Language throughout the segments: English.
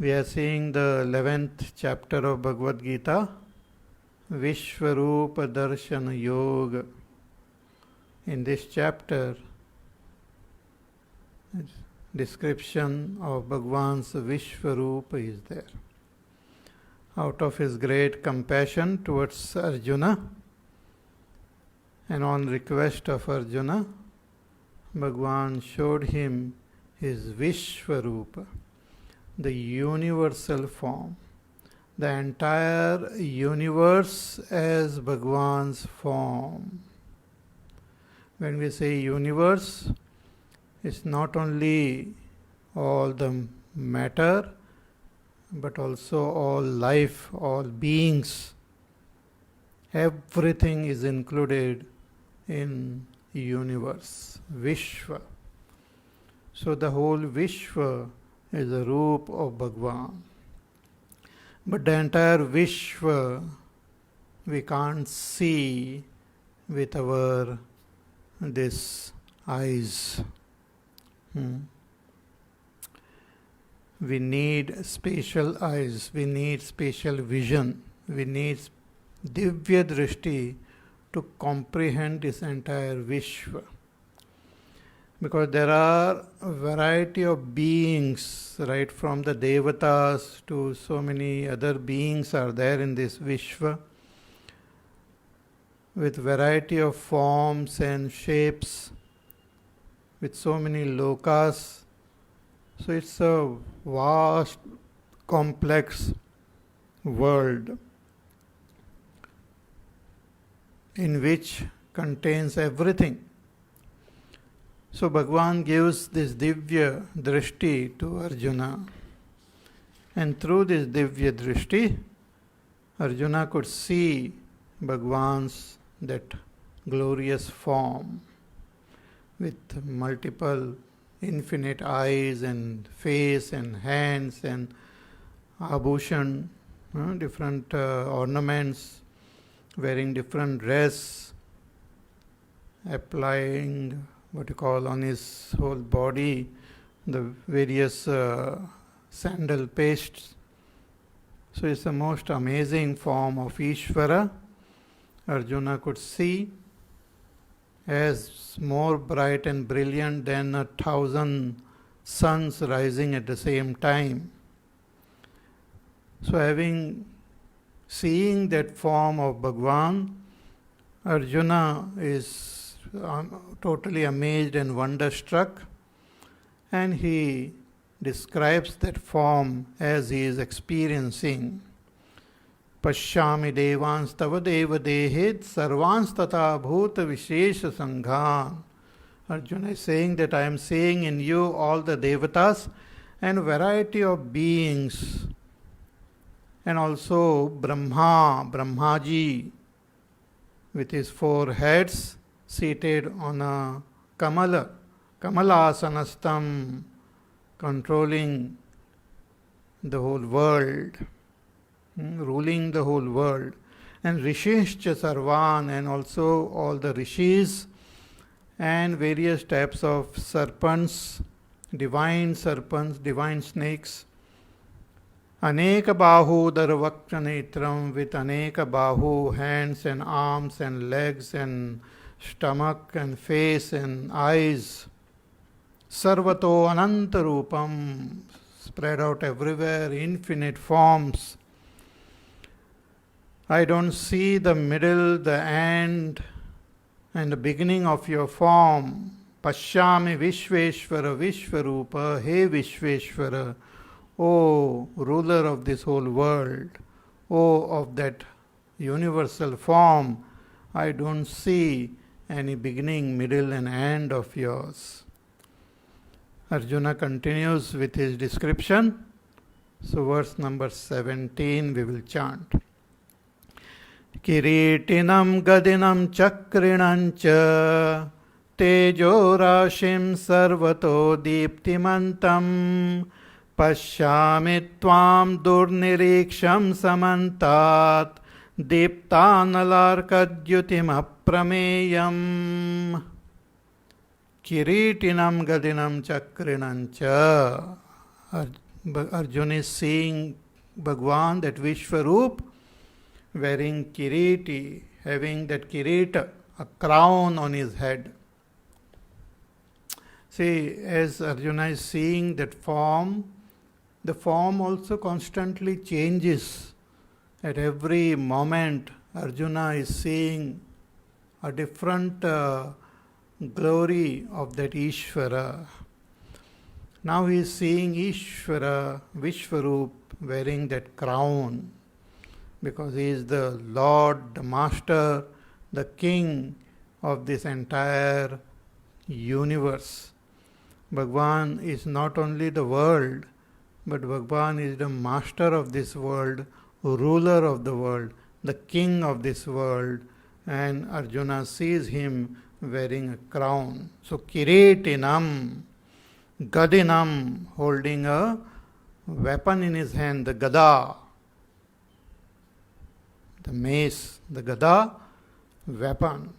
We are seeing the 11th chapter of Bhagavad Gita, Vishwarupa Darshana Yoga. In this chapter, description of Bhagwan's Vishwarupa is there. Out of his great compassion towards Arjuna, and on request of Arjuna, Bhagwan showed him his Vishwarupa, the universal form, the entire universe as Bhagwan's form. When we say universe, it's not only all the matter, but also all life, all beings. Everything is included in universe, Vishwa. So the whole Vishwa is a roop of Bhagwan. But the entire Vishwa we can't see with our this eyes. We need special eyes, we need special vision, we need Divya Drishti to comprehend this entire Vishwa. Because there are a variety of beings, right from the Devatas to so many other beings are there in this Vishwa, with variety of forms and shapes, with so many lokas. So it's a vast, complex world in which contains everything. So Bhagwan gives this Divya Drishti to Arjuna. And through this Divya Drishti, Arjuna could see Bhagwan's that glorious form with multiple infinite eyes and face and hands and abhushan, different ornaments, wearing different dress, applying what you call on his whole body the various sandal pastes. So it's the most amazing form of Ishvara. Arjuna could see as more bright and brilliant than 1,000 suns rising at the same time. So seeing that form of Bhagwan, Arjuna is totally amazed and wonderstruck, and he describes that form as he is experiencing. Pashyami devans tava deva dehed sarvans tata bhuta vishesha sanghan. Arjuna is saying that I am seeing in you all the devatas and variety of beings, and also Brahmaji with his 4 heads seated on a Kamalasanastam, controlling the whole world, ruling the whole world. And Rishishcha Sarvan, and also all the rishis and various types of serpents, divine snakes. Aneka Bahu Darvakshanetram, with Aneka Bahu, hands and arms and legs and stomach and face and eyes. Sarvato Anantarupam, spread out everywhere, infinite forms. I don't see the middle, the end, and the beginning of your form. Pashyami Vishveshwara Vishwarupa, He Vishveshwara, O ruler of this whole world, O of that universal form, I don't see any beginning, middle and end of yours. Arjuna continues with his description. So verse number 17 we will chant. Kiritinam gadinam chakrinancha tejo rashim sarvato deeptimantam pashyami tvam durniriksham samantat deeptanalarkadyutim aprameyam. Kiritinam gadinam chakrinancha. Arjuna is seeing Bhagwan, that Vishwarup, wearing kiriti, having that kirita, a crown on his head. See, as Arjuna is seeing that form, the form also constantly changes. At every moment, Arjuna is seeing a different glory of that Ishvara. Now he is seeing Ishvara, Vishwarup, wearing that crown, because he is the Lord, the Master, the King of this entire universe. Bhagwan is not only the world, but Bhagwan is the Master of this world, ruler of the world, the King of this world, and Arjuna sees him wearing a crown. So Kiritinam, Gadinam, holding a weapon in his hand, the Gada, the mace, the Gada, weapon.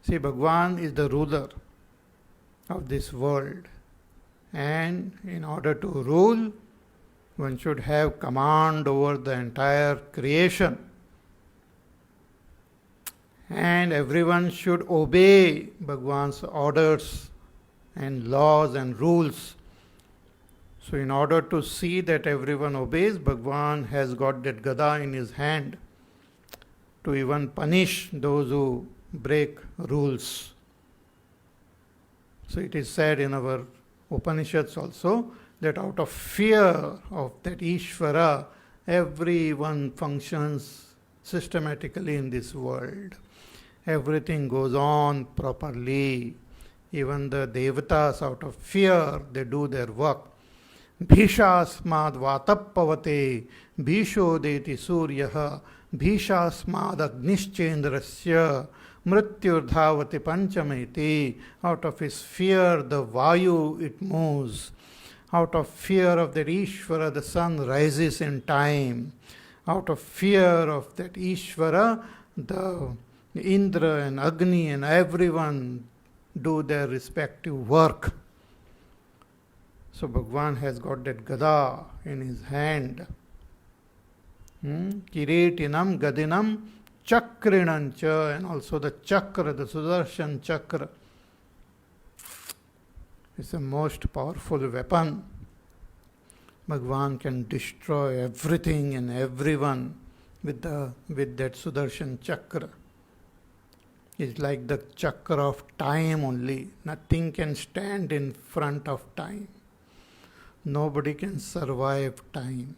See, Bhagwan is the ruler of this world, and in order to rule, one should have command over the entire creation, and everyone should obey Bhagwan's orders and laws and rules. So in order to see that everyone obeys, Bhagwan has got that Gada in his hand to even punish those who break rules. So it is said in our Upanishads also that out of fear of that Ishvara, everyone functions systematically in this world. Everything goes on properly. Even the devatas, out of fear, they do their work. Bhishasmad vatapavate bhishodeti suryaha bhishasmad agnischendrasya mrityurdhavati panchameti. Out of his fear, the Vayu, it moves. Out of fear of that Ishvara, the sun rises in time. Out of fear of that Ishvara, the Indra and Agni and everyone do their respective work. So Bhagwan has got that Gada in his hand. Kiritinam, Gadinam, Chakrinancha, and also the Chakra, the Sudarshan Chakra. It's the most powerful weapon. Bhagwan can destroy everything and everyone with that Sudarshan Chakra. It's like the chakra of time only. Nothing can stand in front of time. Nobody can survive time.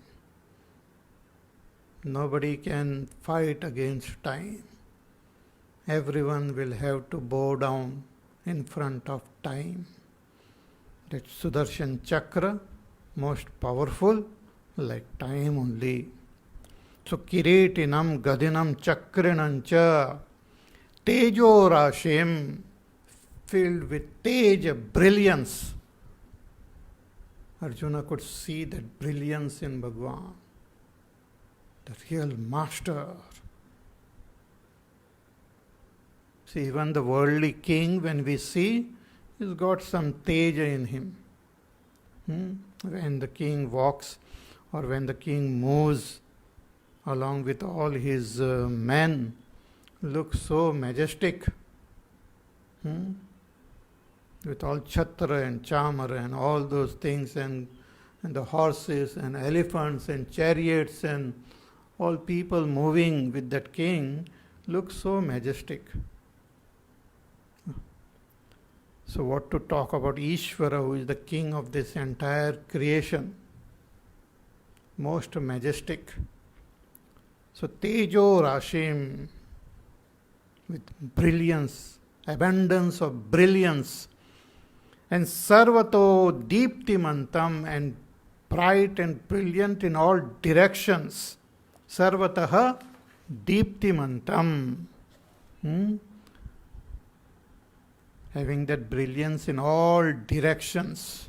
Nobody can fight against time. Everyone will have to bow down in front of time. That Sudarshan Chakra, most powerful, like time only. So Kiritinam, Gadinam, Chakrinancha, Tejo Rashim, filled with Tej, brilliance. Arjuna could see that brilliance in Bhagwan, the real master. See, even the worldly king, when we see, he's got some Teja in him. When the king walks or when the king moves along with all his men, looks so majestic. With all chhatra and chamar and all those things, and the horses and elephants and chariots and all people moving with that king, looks so majestic. So what to talk about Ishvara, who is the king of this entire creation? Most majestic. So Tejo Rashim, with brilliance, abundance of brilliance, and Sarvato Deeptimantam, and bright and brilliant in all directions. Sarvataha Deeptimantam. Having that brilliance in all directions.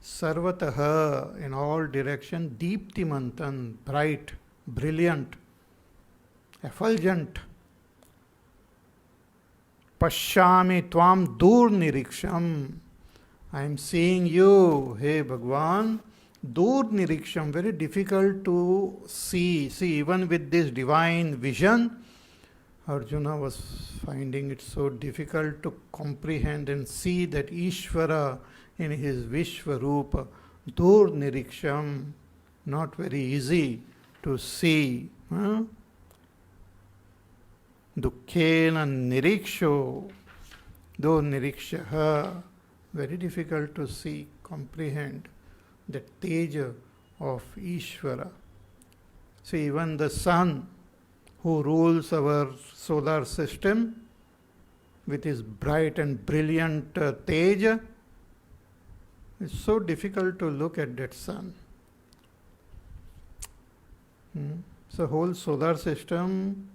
Sarvataha, in all directions, Deeptimantam, bright, brilliant, effulgent. Pashyami tvam dur niriksham. I am seeing you, hey Bhagwan. Dur niriksham, very difficult to see. See, even with this divine vision, Arjuna was finding it so difficult to comprehend and see that Ishvara in his Vishvarupa, Dur niriksham, not very easy to see. Dukkhena niriksho, do nirikshaha, very difficult to see, comprehend the teja of Ishvara. See, even the sun who rules our solar system with his bright and brilliant teja, it's so difficult to look at that sun. So whole solar system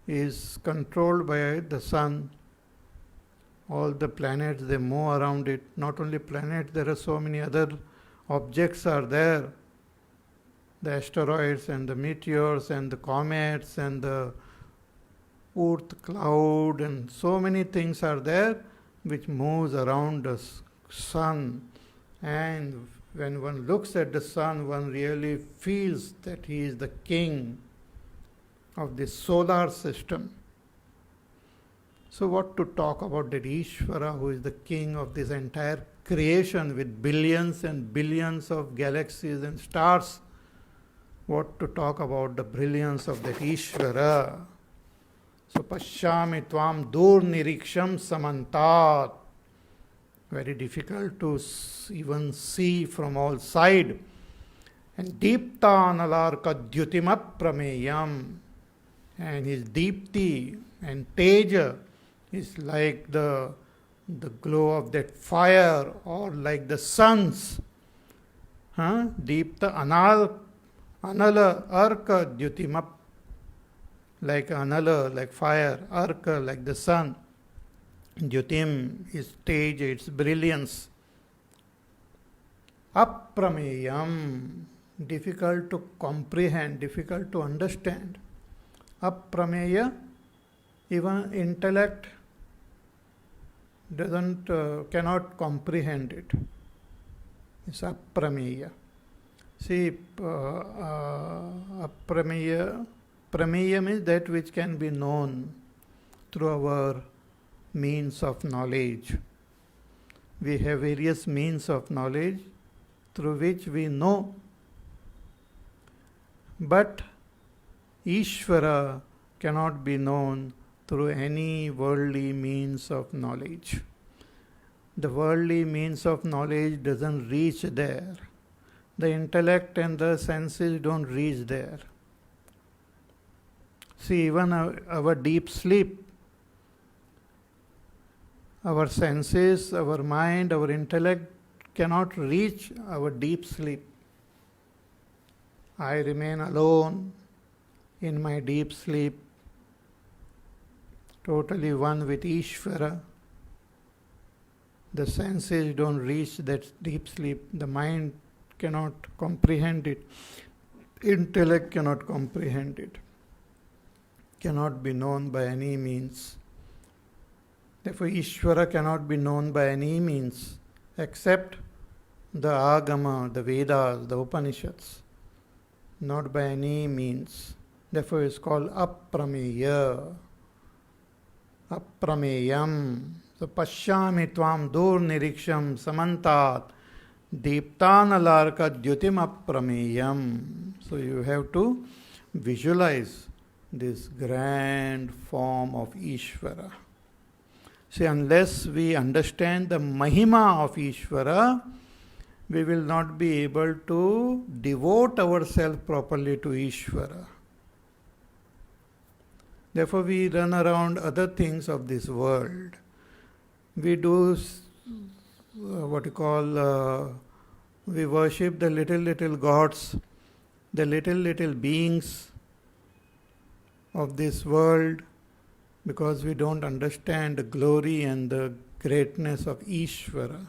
is controlled by the sun. All the planets, they move around it. Not only planets, there are so many other objects are there. The asteroids and the meteors and the comets and the Oort cloud and so many things are there which moves around the sun. And when one looks at the sun, one really feels that he is the king of this solar system. So what to talk about that Ishvara, who is the king of this entire creation with billions and billions of galaxies and stars? What to talk about the brilliance of that Ishvara? So Pashyami Tvam Dur Niriksham Samantat. Very difficult to even see from all sides. And Deepta Analarka Dyutimap Prameyam. And his Deepti and Teja is like the glow of that fire or like the suns. Deepta Anala Arka Dyutimap, like Anala, like fire, Arka, like the sun. Dyutim is Teja, its brilliance. Aprameyam, difficult to comprehend, difficult to understand. Aprameya, even intellect cannot comprehend it. It's aprameya. See, aprameya, prameyam is that which can be known through our means of knowledge. We have various means of knowledge through which we know. But Ishvara cannot be known through any worldly means of knowledge. The worldly means of knowledge doesn't reach there. The intellect and the senses don't reach there. See, even our deep sleep, our senses, our mind, our intellect cannot reach our deep sleep. I remain alone in my deep sleep, totally one with Ishvara. The senses don't reach that deep sleep. The mind cannot comprehend it. Intellect cannot comprehend it. Cannot be known by any means. Therefore, Ishvara cannot be known by any means except the Agama, the Vedas, the Upanishads. Not by any means. Therefore, it's called aprameya. Aprameyam. So, Pashyami Tvam Dur Niriksham Samantat Deeptanalarka Dyutim Aprameyam. So, you have to visualize this grand form of Ishvara. See, unless we understand the Mahima of Ishvara, we will not be able to devote ourselves properly to Ishvara. Therefore, we run around other things of this world. We do we worship the little gods, the little beings of this world, because we don't understand the glory and the greatness of Ishvara.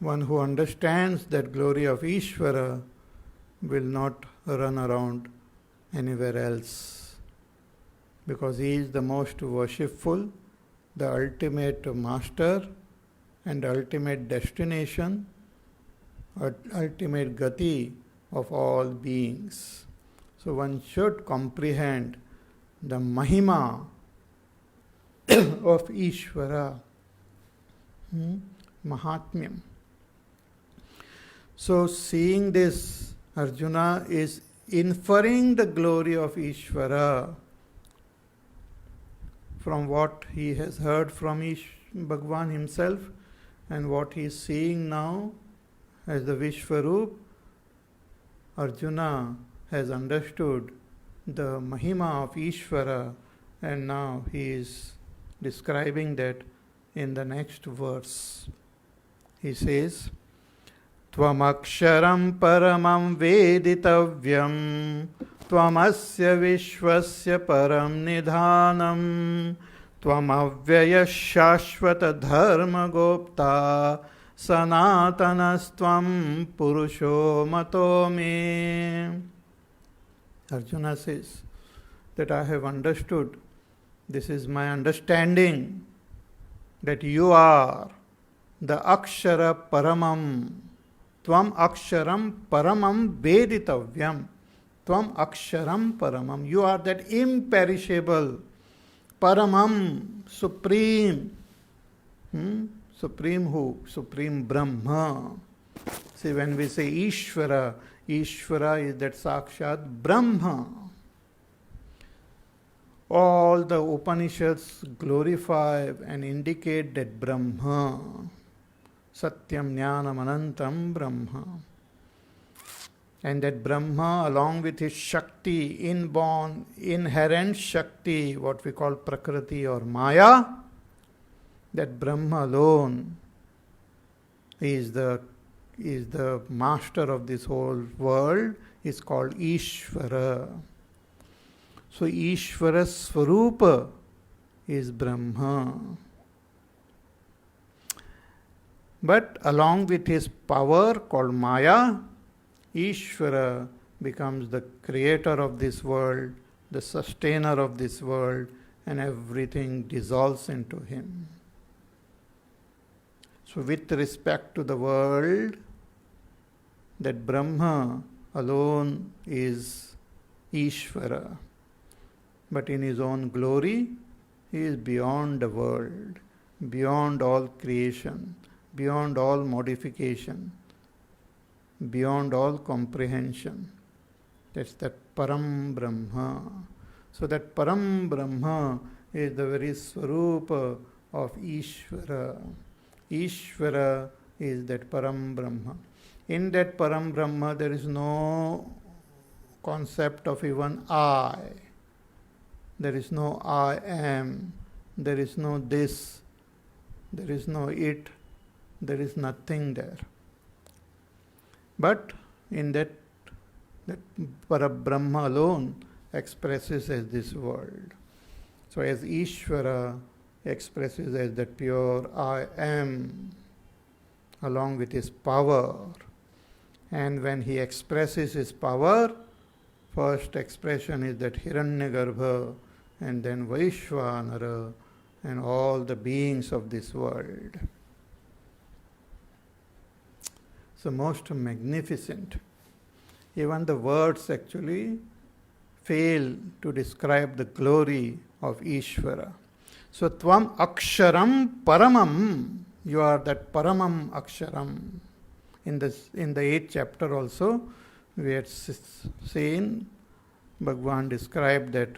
One who understands that glory of Ishvara will not run around anywhere else, because he is the most worshipful, the ultimate master, and ultimate destination, ultimate gati of all beings. So one should comprehend the mahima of Ishvara, Mahatmyam. So seeing this, Arjuna is inferring the glory of Ishvara from what he has heard from Bhagavan himself and what he is seeing now as the Vishwarup. Arjuna has understood the Mahima of Ishvara, and now he is describing that in the next verse. He says, Tvamaksharam paramam veditavyam Tvamasya vishvasya param nidhanam Tvamavyaya shashvata dharma gopta Sanatanastvam purusho mato me. Arjuna says that I have understood, this is my understanding, that you are the Akshara Paramam. Tvam Aksharam Paramam Veditavyam. Tvam Aksharam Paramam. You are that imperishable Paramam, supreme. Supreme who? Supreme Brahma. See, when we say Ishvara, Ishvara is that Sakshat Brahma. All the Upanishads glorify and indicate that Brahma, Satyam Jnanam Anantam Brahma. And that Brahma, along with his Shakti, inborn, inherent Shakti, what we call Prakriti or Maya, that Brahma alone is the master of this whole world, is called Ishvara. So Ishvara Swarupa is Brahma. But along with his power called Maya, Ishvara becomes the creator of this world, the sustainer of this world, and everything dissolves into him. So with respect to the world, that Brahma alone is Ishvara. But in his own glory, he is beyond the world, beyond all creation, beyond all modification, beyond all comprehension. That's that Param Brahma. So that Param Brahma is the very Swarupa of Ishvara. Ishvara is that Param Brahma. In that Param Brahma, there is no concept of even I. There is no I am. There is no this. There is no it. There is nothing there. But in that Parabrahma alone expresses as this world. So as Ishvara expresses as that pure I am, along with his power. And when he expresses his power, first expression is that Hiranyagarbha, and then Vaishvanara, and all the beings of this world. So most magnificent. Even the words actually fail to describe the glory of Ishvara. So Tvam Aksharam Paramam, you are that Paramam Aksharam. In the 8th chapter also, we had seen Bhagavan described that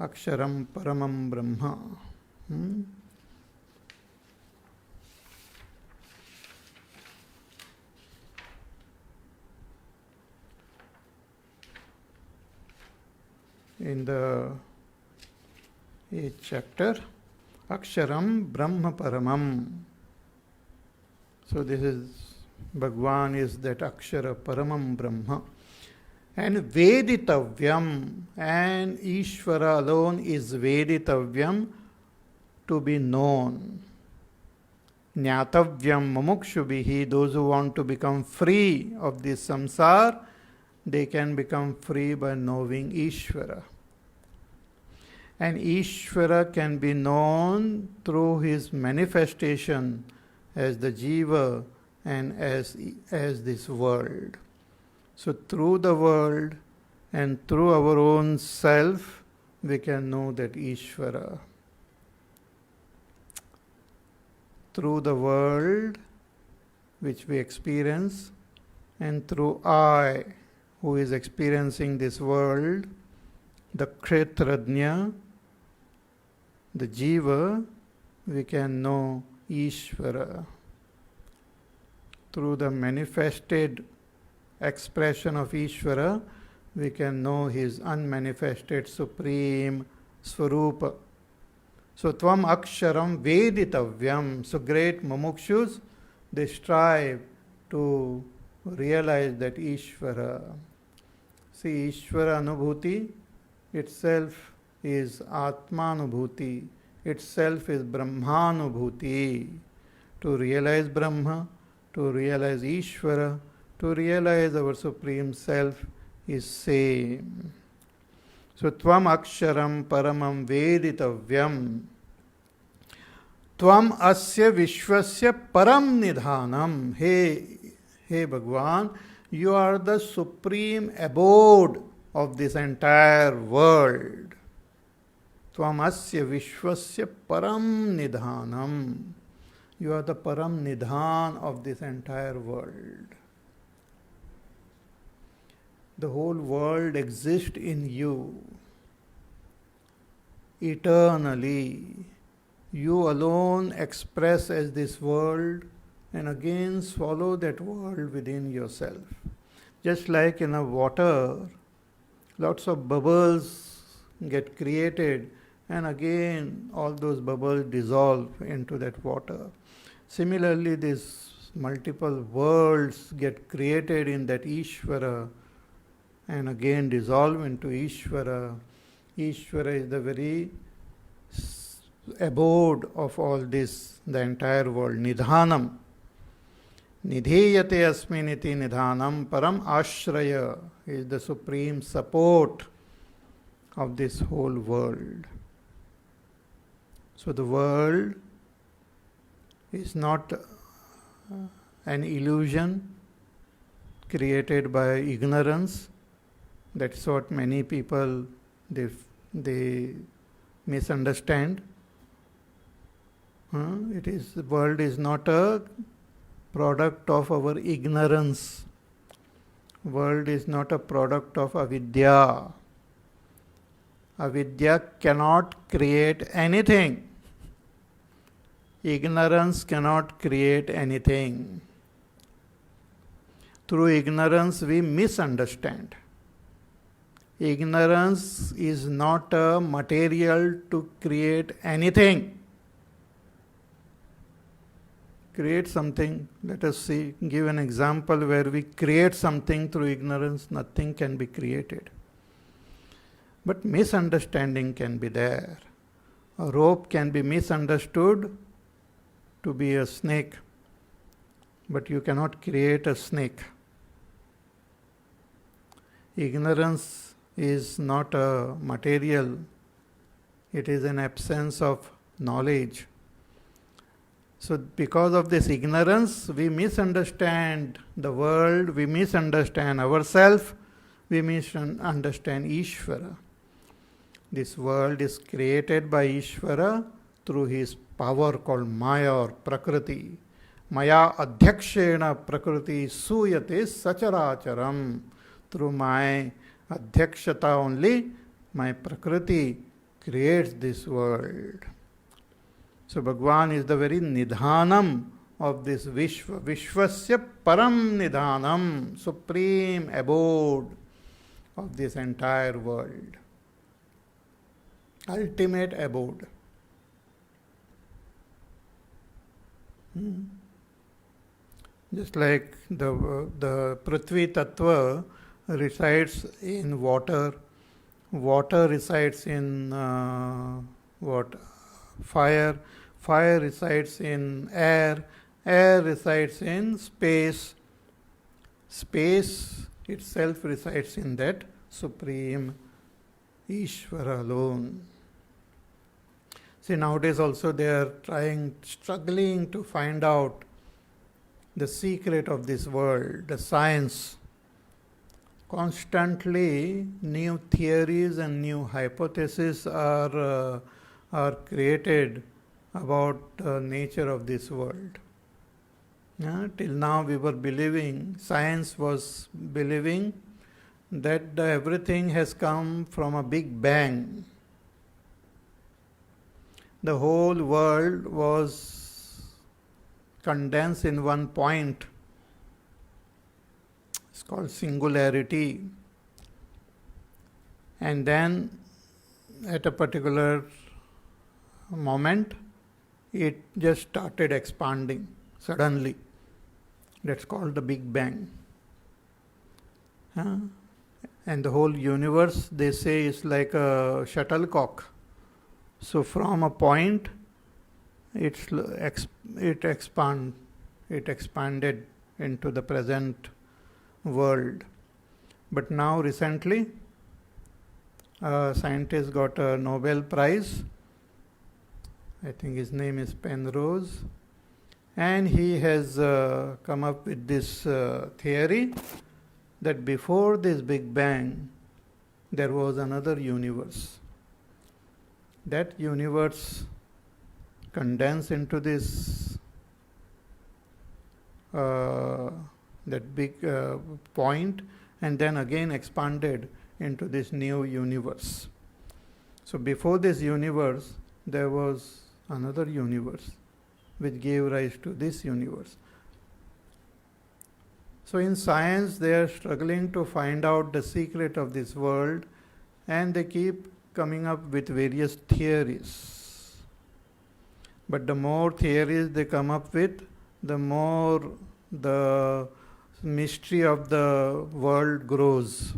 Aksharam Paramam Brahma. In the 8th chapter, Aksharam Brahma Paramam. So this is, Bhagavan is that Akshara Paramam Brahma. And Veditavyam, and Ishvara alone is Veditavyam, to be known. Jnatavyam Mumukshubhihi, those who want to become free of this samsara, they can become free by knowing Ishvara. And Ishvara can be known through his manifestation as the Jiva and as this world. So through the world and through our own self, we can know that Ishvara. Through the world which we experience and through I who is experiencing this world, the Kshetrajna, the Jiva, we can know Ishvara. Through the manifested expression of Ishvara, we can know his unmanifested supreme Swarupa. So, Tvam Aksharam Veditavyam. So, great mumukshus, they strive to realize that Ishvara. See, Ishvara Anubhuti itself is Atmanubhuti, itself is Brahmanubhuti. To realize Brahma, to realize Ishvara, to realize our Supreme Self is same. So, Tvam Aksharam Paramam Veditavyam. Tvam Asya Vishwasya Param Nidhanam. Hey Bhagwan, you are the supreme abode of this entire world. Tvam Asya Vishwasya Param Nidhanam. You are the Param Nidhan of this entire world. The whole world exists in you. Eternally. You alone express as this world and again swallow that world within yourself. Just like in a water, lots of bubbles get created and again all those bubbles dissolve into that water. Similarly, these multiple worlds get created in that Ishvara and again dissolve into Ishvara. Ishvara is the very abode of all this, the entire world. Nidhanam. Nidheyate asminiti nidhanam param ashraya is the supreme support of this whole world. So the world is not an illusion created by ignorance. That's what many people they misunderstand. The world is not a product of our ignorance. World is not a product of avidya. Avidya cannot create anything. Ignorance cannot create anything. Through ignorance we misunderstand. Ignorance is not a material to create anything. Create something, let us see, give an example where we create something through ignorance, nothing can be created. But misunderstanding can be there. A rope can be misunderstood to be a snake, but you cannot create a snake. Ignorance is not a material, it is an absence of knowledge. So because of this ignorance, we misunderstand the world, we misunderstand ourselves, we misunderstand Ishvara. This world is created by Ishvara through his power called Maya or Prakriti. Maya adhyakshena Prakriti suyate sacharacharam. Through my adhyakshata only, my Prakriti creates this world. So Bhagwan is the very nidhanam of this Vishwa. Vishwasya param nidhanam, supreme abode of this entire world. Ultimate abode. Just like the Prithvi Tattva resides in water, water resides in fire, fire resides in air, air resides in space, space itself resides in that supreme Ishvara alone. See, nowadays also they are struggling to find out the secret of this world, the science. Constantly new theories and new hypotheses are created about the nature of this world. Till now we were believing, science was believing that everything has come from a big bang. The whole world was condensed in one point. It's called singularity. And then at a particular moment, it just started expanding suddenly. That's called the Big Bang. And the whole universe, they say, is like a shuttlecock. So from a point, it expanded into the present world. But now recently, a scientist got a Nobel Prize. I think his name is Penrose. And he has come up with this theory that before this Big Bang, there was another universe. That universe condensed into this that big point, and then again expanded into this new universe. So before this universe, there was another universe which gave rise to this universe. So in science, they are struggling to find out the secret of this world, and they keep coming up with various theories. But the more theories they come up with, the more the mystery of the world grows.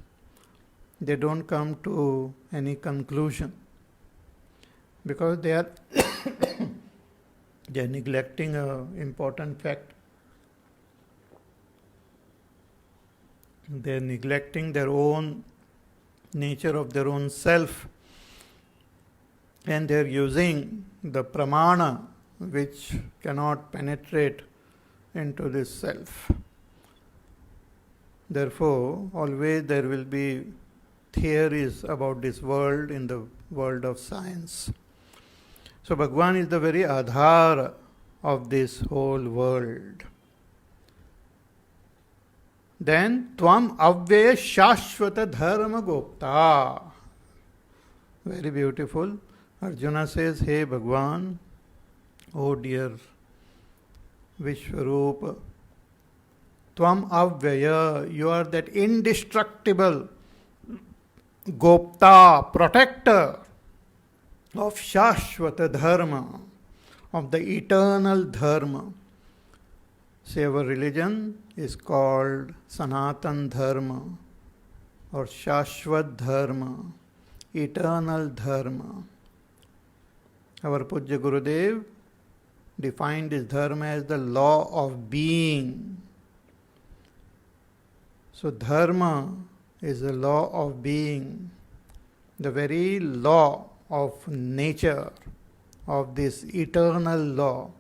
They don't come to any conclusion because they are they are neglecting an important fact. They are neglecting their own nature of their own self, and they are using the pramana which cannot penetrate into this self. Therefore, always there will be theories about this world in the world of science. So Bhagwan is the very Adhar of this whole world. Then Tvam Avyaya Shashvata Dharma Gopta. Very beautiful. Arjuna says, Hey Bhagwan, oh dear Vishwarupa, Tvam Avyaya, you are that indestructible Gopta, protector of Shashvata Dharma, of the eternal Dharma. Say our religion is called Sanatan Dharma or Shashvat Dharma, eternal Dharma. Our Pujya Gurudev defined this Dharma as the law of being. So Dharma is the law of being, the very law of nature, of this eternal law,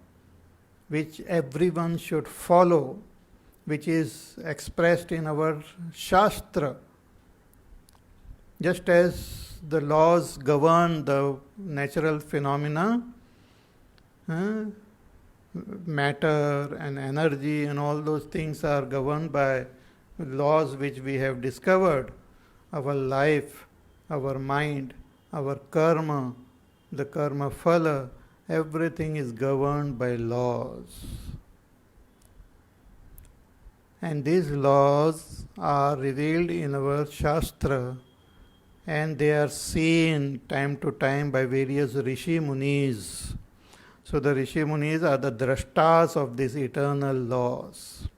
which everyone should follow, which is expressed in our Shastra. Just as the laws govern the natural phenomena, matter and energy and all those things are governed by laws which we have discovered. Our life, our mind, our karma, the karma phala, everything is governed by laws. And these laws are revealed in our Shastra, and they are seen time to time by various Rishi Munis. So the Rishi Munis are the drashtas of these eternal laws.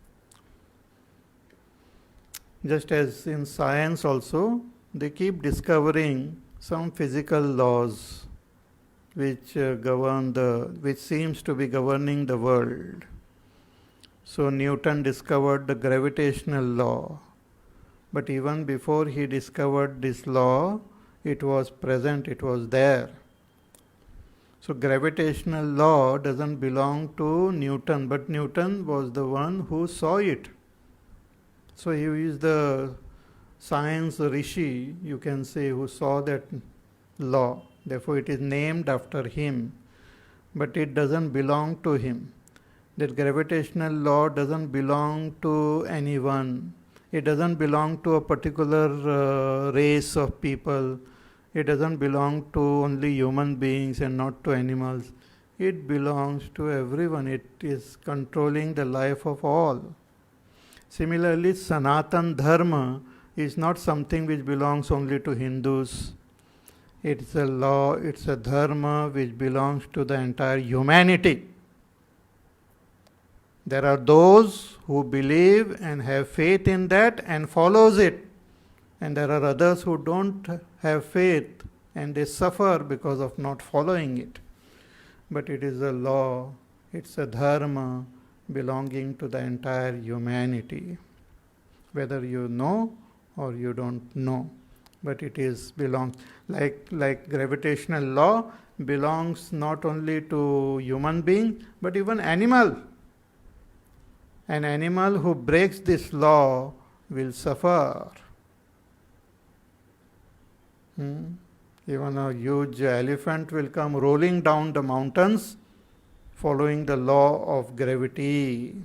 Just as in science also, they keep discovering some physical laws which which seems to be governing the world. So Newton discovered the gravitational law. But even before he discovered this law, it was present, it was there. So gravitational law doesn't belong to Newton, but Newton was the one who saw it. So he is the science rishi, you can say, who saw that law. Therefore it is named after him, but it doesn't belong to him. That gravitational law doesn't belong to anyone. It doesn't belong to a particular race of people. It doesn't belong to only human beings and not to animals. It belongs to everyone. It is controlling the life of all. Similarly, Sanatan Dharma is not something which belongs only to Hindus. It's a law, it's a dharma which belongs to the entire humanity. There are those who believe and have faith in that and follows it. And there are others who don't have faith and they suffer because of not following it. But it is a law, it's a dharma belonging to the entire humanity. Whether you know or you don't know, but it is belongs, like gravitational law belongs not only to human being but even animal. An animal who breaks this law will suffer. Even a huge elephant will come rolling down the mountains following the law of gravity.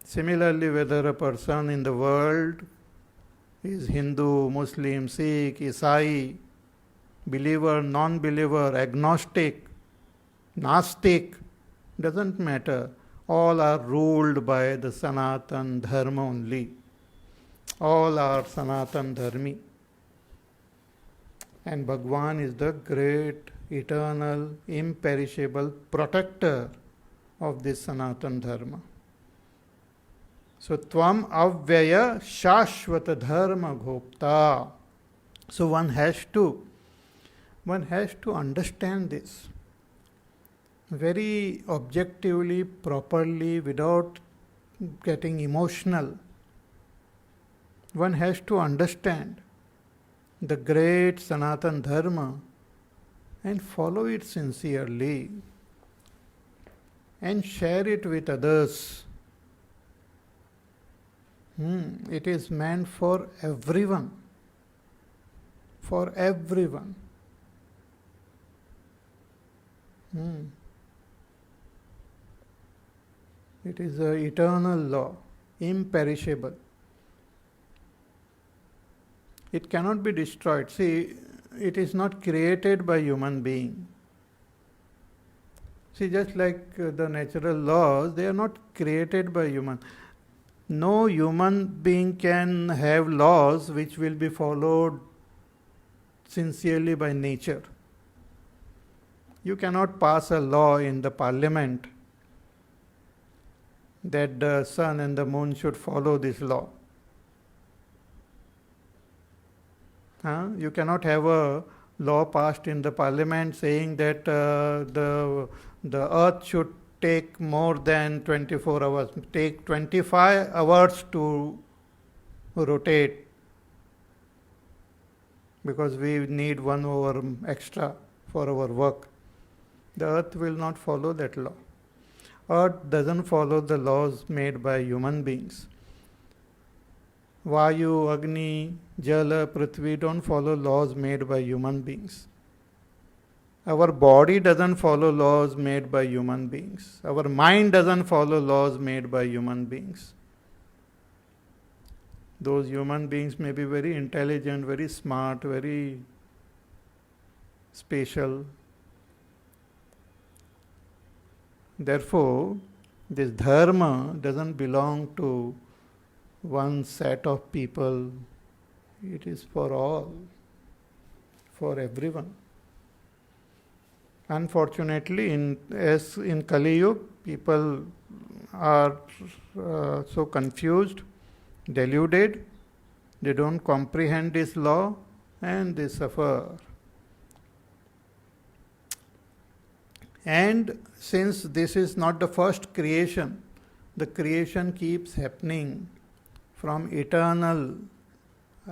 Similarly, whether a person in the world is Hindu, Muslim, Sikh, Isai, believer, non-believer, agnostic, Nastic, doesn't matter. All are ruled by the Sanatan Dharma only. All are Sanatan Dharmi. And Bhagwan is the great, eternal, imperishable protector of this Sanatan Dharma. So, Tvam Avyaya Shashvata Dharma Gopta. So, one has to understand this very objectively, properly, without getting emotional. One has to understand the great Sanatan Dharma and follow it sincerely and share it with others. It is meant for everyone. For everyone. It is an eternal law, imperishable. It cannot be destroyed. See, it is not created by human being. See, just like the natural laws, they are not created by human. No human being can have laws which will be followed sincerely by nature. You cannot pass a law in the parliament that the sun and the moon should follow this law. You cannot have a law passed in the parliament saying that the earth should take more than 24 hours, take 25 hours to rotate because we need 1 hour extra for our work. The earth will not follow that law. Earth doesn't follow the laws made by human beings. Vayu, Agni, Jala, Prithvi don't follow laws made by human beings. Our body doesn't follow laws made by human beings. Our mind doesn't follow laws made by human beings. Those human beings may be very intelligent, very smart, very special. Therefore, this dharma doesn't belong to one set of people. It is for all, for everyone. Unfortunately, as in Kali Yuga, people are so confused, deluded, they don't comprehend this law and they suffer. And since this is not the first creation, the creation keeps happening from eternal,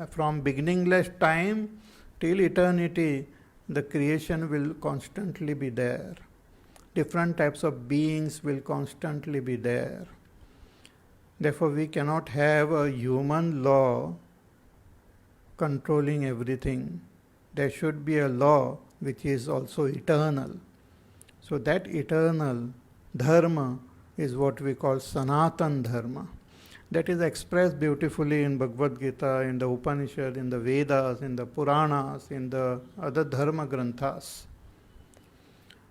from beginningless time till eternity. the creation will constantly be there. Different types of beings will constantly be there. Therefore, we cannot have a human law controlling everything. There should be a law which is also eternal. So that eternal dharma is what we call Sanatan Dharma. That is expressed beautifully in Bhagavad Gita, in the Upanishad, in the Vedas, in the Puranas, in the other Dharma Granthas.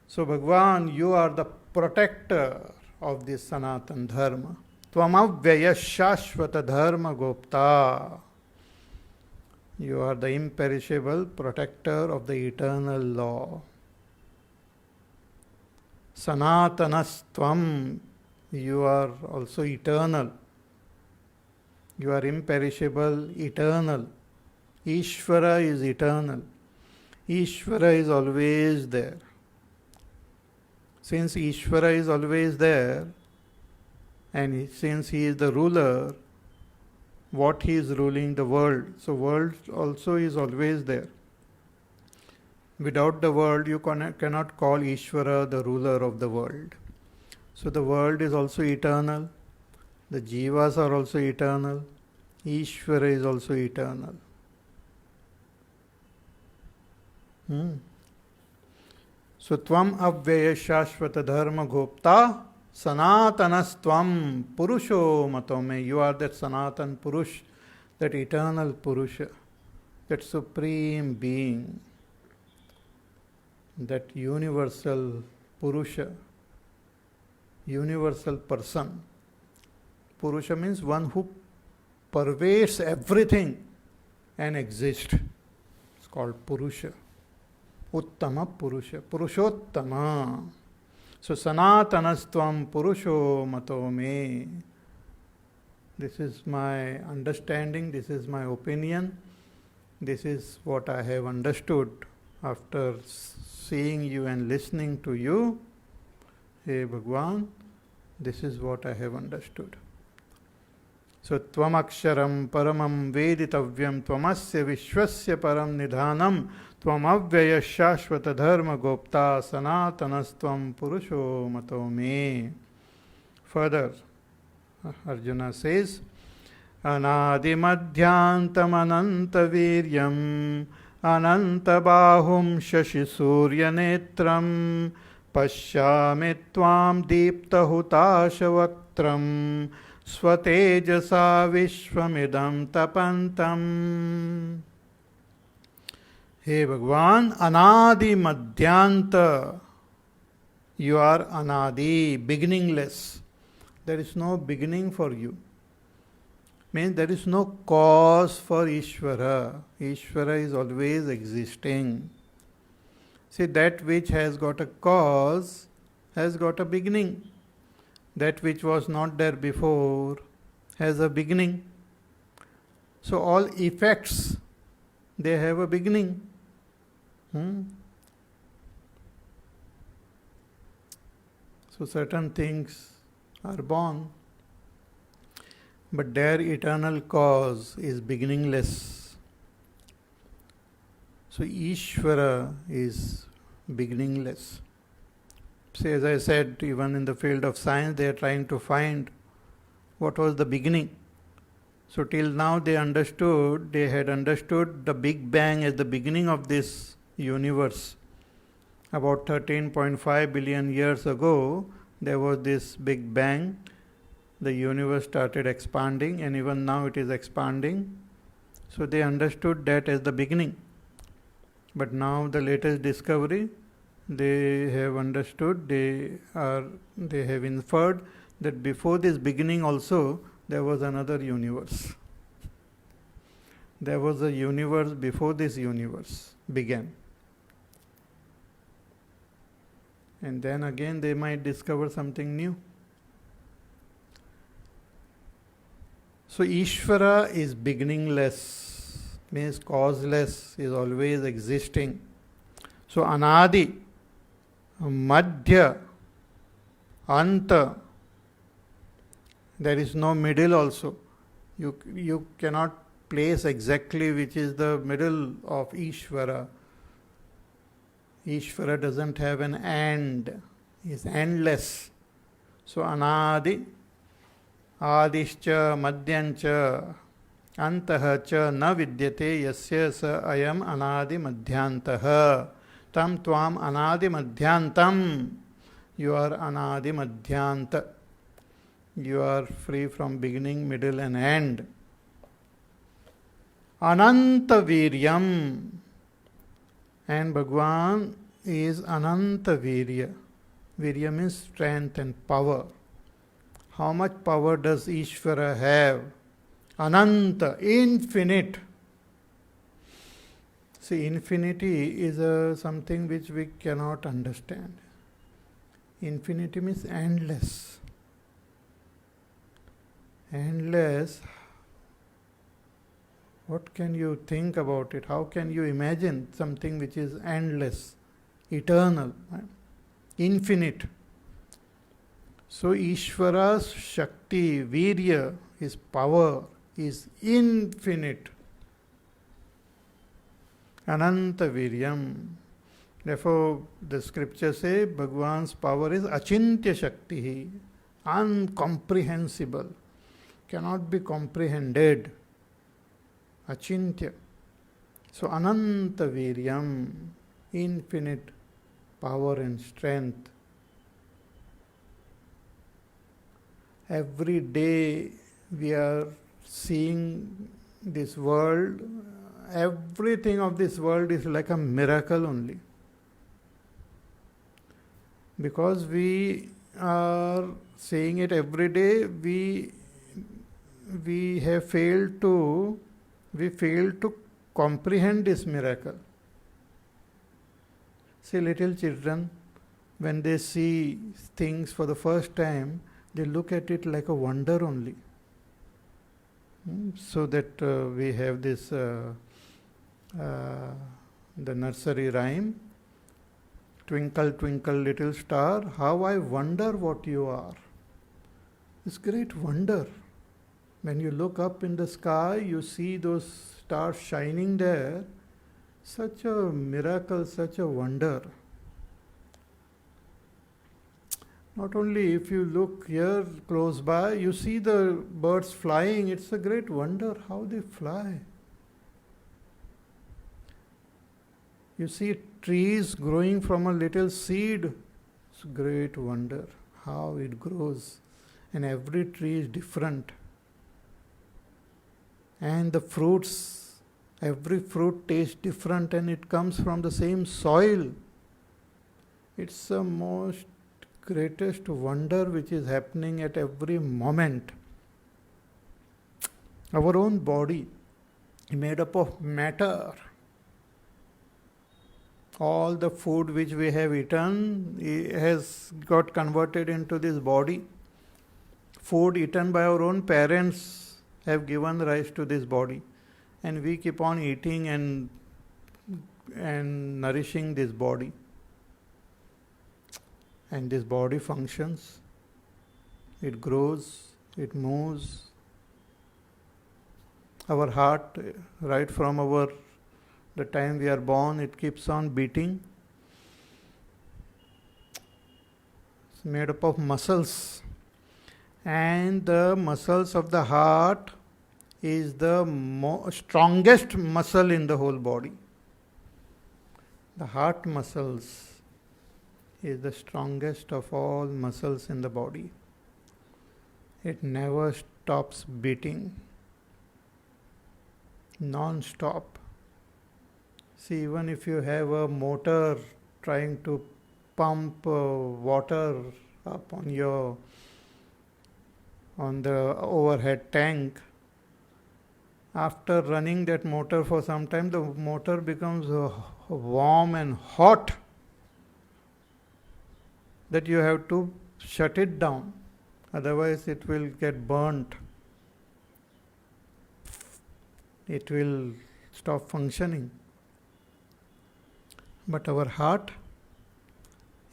So Bhagwan, you are the protector of this Sanatan Dharma. Tvamavyaya Shashvata Dharma Gopta. You are the imperishable protector of the eternal law. Sanatanastvam, you are also eternal. You are imperishable, eternal. Ishvara is eternal. Ishvara is always there. Since Ishvara is always there, and since he is the ruler, what he is ruling? The world. So world also is always there. Without the world, you cannot call Ishvara the ruler of the world. So the world is also eternal. The jivas are also eternal. Ishvara is also eternal. So Tvam Avyaya Shashvata Dharma Gopta Sanatanastvam Purusho Matome. You are that Sanatan Purush, that eternal Purusha, that supreme being, that universal Purusha, universal person. Purusha means one who pervades everything and exists. It's called Purusha. Uttama Purusha. Purushottama. So Sanatanastvam Purusho Mato Me. This is my understanding, this is my opinion, this is what I have understood after seeing you and listening to you. Hey Bhagwan, this is what I have understood. So Tvamaksharam Paramam Veditavyam Tvamasya Vishwasya Param Nidhanam Tvamavyaya Shashvata Dharma Gopta Sanatanastvam Purusho Mato Me. Further, Arjuna says, Anadimadhyantamanantaviryam Anantabahum Shashisuryanetram Pashyami Tvam Deeptahutashavaktam Swatejasa Vishwamidam Tapantam. Hey Bhagwan, Anadi Madhyanta. You are Anadi, beginningless. There is no beginning for you. Means there is no cause for Ishvara. Ishvara is always existing. See, that which has got a cause has got a beginning. That which was not there before has a beginning. So all effects, they have a beginning. So certain things are born, but their eternal cause is beginningless. So Ishvara is beginningless. See, as I said, even in the field of science, they are trying to find what was the beginning. So till now they had understood the Big Bang as the beginning of this universe. About 13.5 billion years ago, there was this Big Bang. The universe started expanding, and even now it is expanding. So they understood that as the beginning. But now the latest discovery, they have understood, they have inferred that before this beginning also there was another universe. There was a universe before this universe began. And then again they might discover something new. So Ishvara is beginningless, means causeless, is always existing. So Anadi, Madhya, Anta, there is no middle also. You cannot place exactly which is the middle of Ishvara. Ishvara doesn't have an end, he is endless. So anadi, adischa, madhyancha, antah cha na vidyate yasya sa ayam anadi madhyantah. Tam tvam anadi madhyantam. You are anadi madhyanta. You are free from beginning, middle and end. Ananta Viryam. And Bhagwan is Ananta Virya. Virya means strength and power. How much power does Ishvara have? Ananta, infinite. See, infinity is something which we cannot understand. Infinity means endless. Endless. What can you think about it? How can you imagine something which is endless, eternal, infinite? So Ishvara's Shakti, Virya, his power is infinite. Ananta Viryam. Therefore, the scriptures say Bhagwan's power is Achintya Shakti, incomprehensible, cannot be comprehended. Achintya. So Ananta Viryam, infinite power and strength. Every day we are seeing this world, everything of this world is like a miracle only. Because we are seeing it every day, we fail to comprehend this miracle. See, little children, when they see things for the first time, they look at it like a wonder only. So that we have this, the nursery rhyme, twinkle, twinkle, little star, how I wonder what you are. It's great wonder. When you look up in the sky, you see those stars shining there. Such a miracle, such a wonder. Not only if you look here close by, you see the birds flying. It's a great wonder how they fly. You see trees growing from a little seed. It's a great wonder how it grows. And every tree is different. And the fruits, every fruit tastes different and it comes from the same soil. It's the most greatest wonder which is happening at every moment. Our own body is made up of matter. All the food which we have eaten has got converted into this body. Food eaten by our own parents have given rise to this body, and we keep on eating and nourishing this body, and this body functions, it grows, it moves. Our heart, right from the time we are born, it keeps on beating. It's made up of muscles, and the muscles of the heart is the strongest muscle in the whole body. The heart muscles is the strongest of all muscles in the body. It never stops beating, non-stop. See, even if you have a motor trying to pump water up on the overhead tank, after running that motor for some time, the motor becomes warm and hot, that you have to shut it down, otherwise it will get burnt. It will stop functioning. But our heart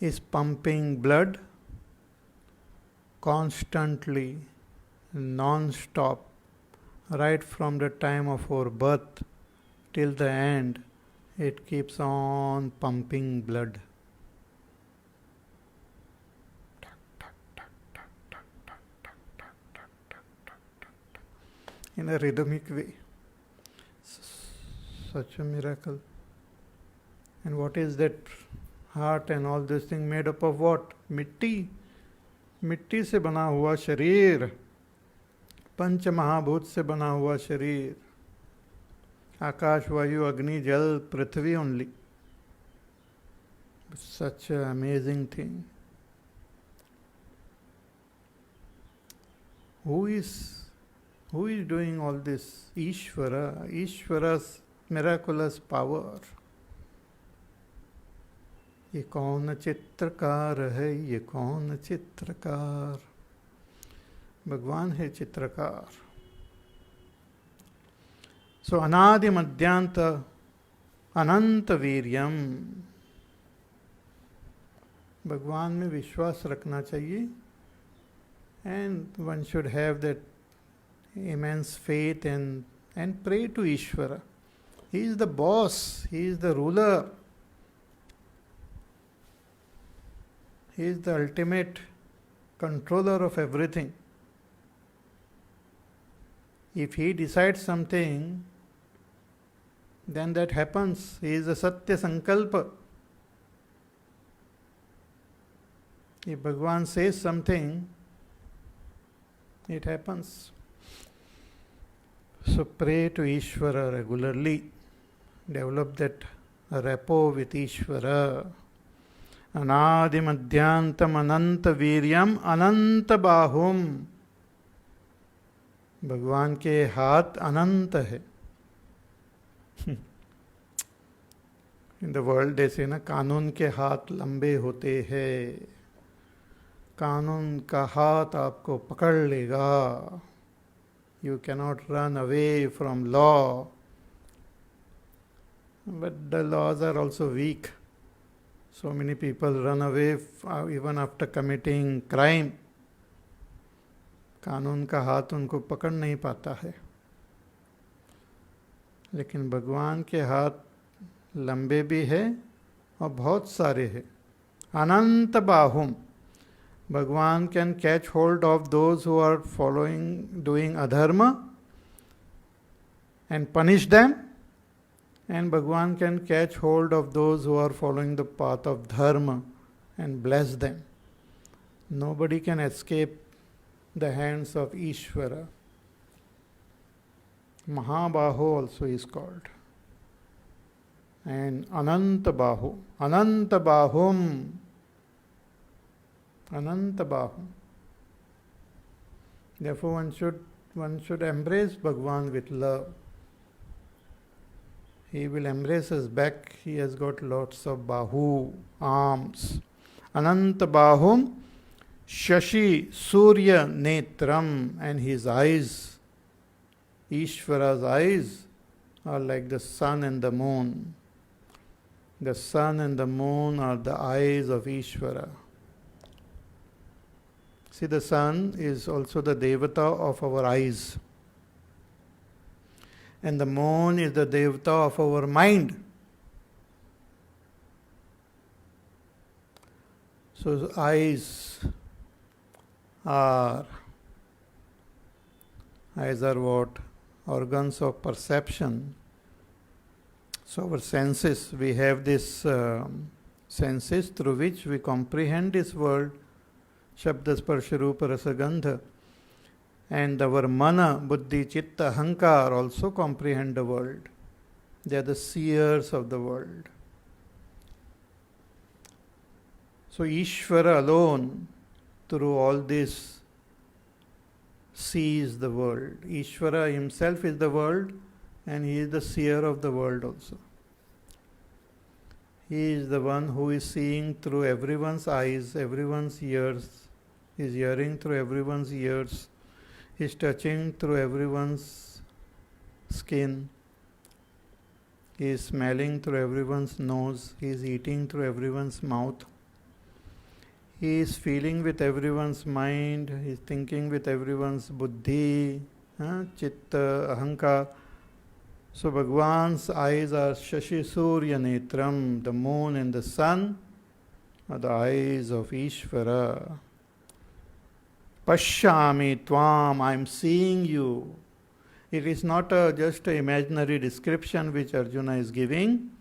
is pumping blood constantly, non-stop, right from the time of our birth till the end. it keeps on pumping blood. In a rhythmic way. Such a miracle. And what is that heart and all this thing made up of what? मिट्टी. मिट्टी से बना हुआ शरीर, पंच महाभूत से बना हुआ शरीर, आकाश वायु अग्नि जल पृथ्वी only. Such an amazing thing. Who is doing all this? Ishvara. Ishvara's miraculous power. ये कौन चित्रकार है, ये कौन चित्रकार? भगवान है चित्रकार. सो अनादि मध्यांत अनंत वीर्यम. भगवान में विश्वास रखना चाहिए. And one should have that immense faith and pray to Ishvara. He is the boss, he is the ruler, he is the ultimate controller of everything. If he decides something, then that happens. He is a Satya Sankalpa. If Bhagwan says something, it happens. So pray to Ishvara regularly. Develop that rapport with Ishvara. Anadi madhyantam ananta viryam ananta bahum. भगवान के हाथ अनंत है. In the world ऐसे ना कानून के हाथ लंबे होते हैं. कानून का हाथ आपको पकड़ लेगा. You cannot run away from law. But the laws are also weak. So many people run away even after committing crime. कानून का हाथ उनको पकड़ नहीं पाता है. लेकिन भगवान के हाथ लंबे भी है और बहुत सारे हैं. अनंत बाहुम. Bhagwan can catch hold of those who are doing adharma and punish them, and Bhagwan can catch hold of those who are following the path of dharma and bless them. Nobody can escape the hands of Ishvara. Mahabahu also is called. And Anantabahu. Anantabahum. Anantabahu. Therefore one should embrace Bhagwan with love. He will embrace us back. He has got lots of bahu, arms. Anantabahum. Shashi Surya Netram, and his eyes, Ishvara's eyes, are like the sun and the moon. The sun and the moon are the eyes of Ishvara. See, the sun is also the devata of our eyes. And the moon is the devata of our mind. So eyes are what? Organs of perception. So our senses, we have this senses through which we comprehend this world, Shabda Sparsha Rupa Rasa Gandha. And our mana, buddhi, chitta, ahankar also comprehend the world. They are the seers of the world. So Ishvara alone, through all this, sees the world. Ishvara himself is the world, and he is the seer of the world also. He is the one who is seeing through everyone's eyes, everyone's ears, is hearing through everyone's ears, is touching through everyone's skin, he is smelling through everyone's nose, he is eating through everyone's mouth. He is feeling with everyone's mind, he is thinking with everyone's buddhi, chitta, ahankar. So Bhagwan's eyes are Shashi Surya Netram, the moon and the sun are the eyes of Ishvara. Pashyami Tvam, I am seeing you. It is not just an imaginary description which Arjuna is giving,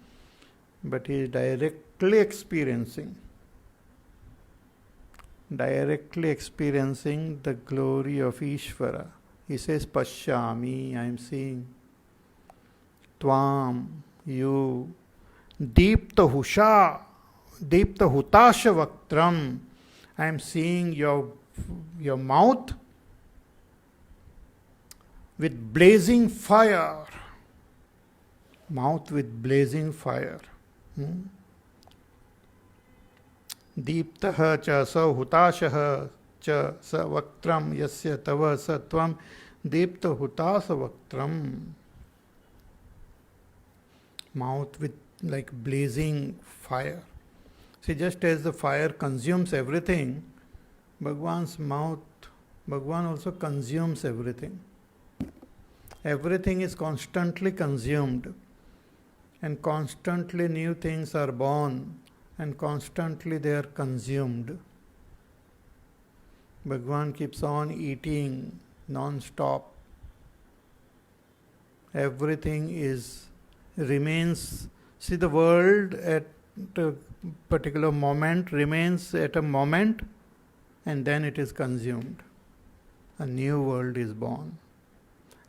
but he is directly experiencing the glory of Ishvara. He says, Pashyami, I am seeing. Tvam, you. Deepta Hutasha Vaktram, I am seeing your mouth with blazing fire. Mouth with blazing fire. Deeptaha cha sa hutashaha cha sa vaktram yasya tava satvam deepta hutasa vaktram. Mouth with like blazing fire. See, just as the fire consumes everything, Bhagwan also consumes everything. Everything is constantly consumed, and constantly new things are born, and constantly they are consumed. Bhagwan keeps on eating non-stop. Everything remains. See, the world at a particular moment remains at a moment, and then it is consumed. A new world is born.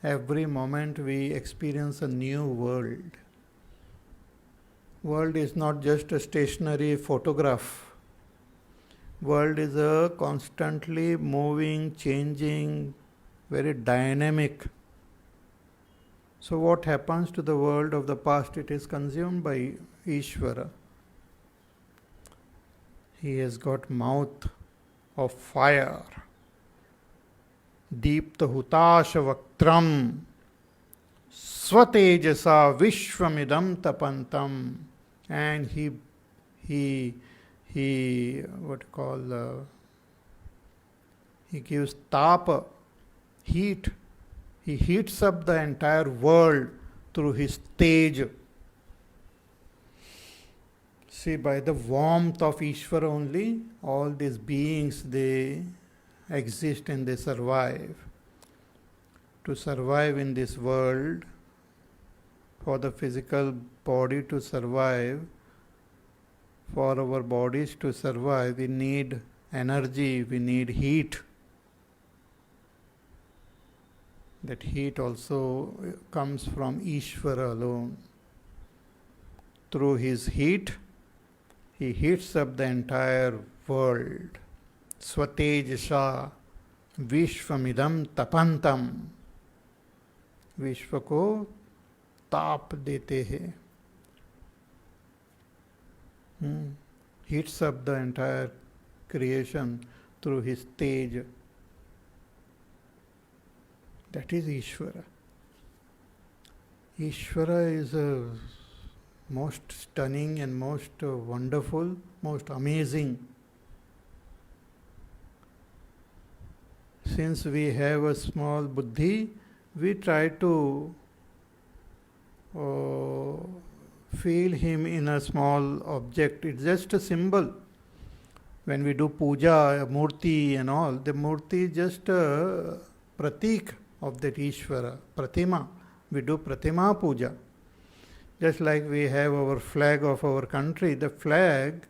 Every moment we experience a new world. World is not just a stationary photograph. World is a constantly moving, changing, very dynamic. So what happens to the world of the past? It is consumed by Ishvara. He has got mouth of fire. Deepta Hutasha Vaktram Swatejasa Vishwamidam Tapantam. And he gives tapa, heat. He heats up the entire world through his tej. See, by the warmth of Ishvara only, all these beings, they exist and they survive. To survive in this world, for the physical body to survive, for our bodies to survive, we need energy, we need heat. That heat also comes from Ishvara alone. Through his heat, he heats up the entire world. Swatejasa Vishwamidam Tapantam. विश्व को ताप देते हैं. Heats up the entire creation through his tej. That is Ishvara. Ishvara is a most stunning and most wonderful, most amazing. Since we have a small buddhi, we try to feel him in a small object. It's just a symbol. When we do puja, murti and all, the murti is just a pratik of that Ishvara, pratima. We do pratima puja. Just like we have our flag of our country, the flag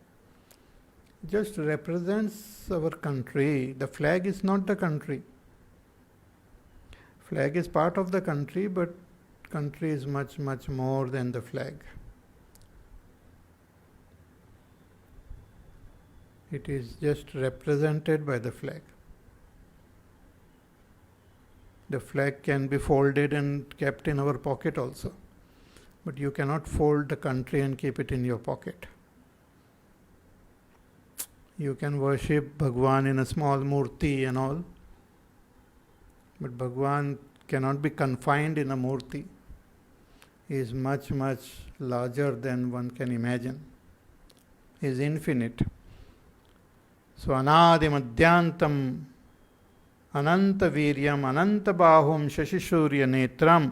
just represents our country. The flag is not the country. Flag is part of the country, but country is much, much more than the flag. It is just represented by the flag. The flag can be folded and kept in our pocket also. But you cannot fold the country and keep it in your pocket. You can worship Bhagwan in a small murti and all. But Bhagwan cannot be confined in a murti. He is much, much larger than one can imagine. He is infinite. So Anadi Madhyantam Ananta Viryam Ananta Bahum Shashishurya Netram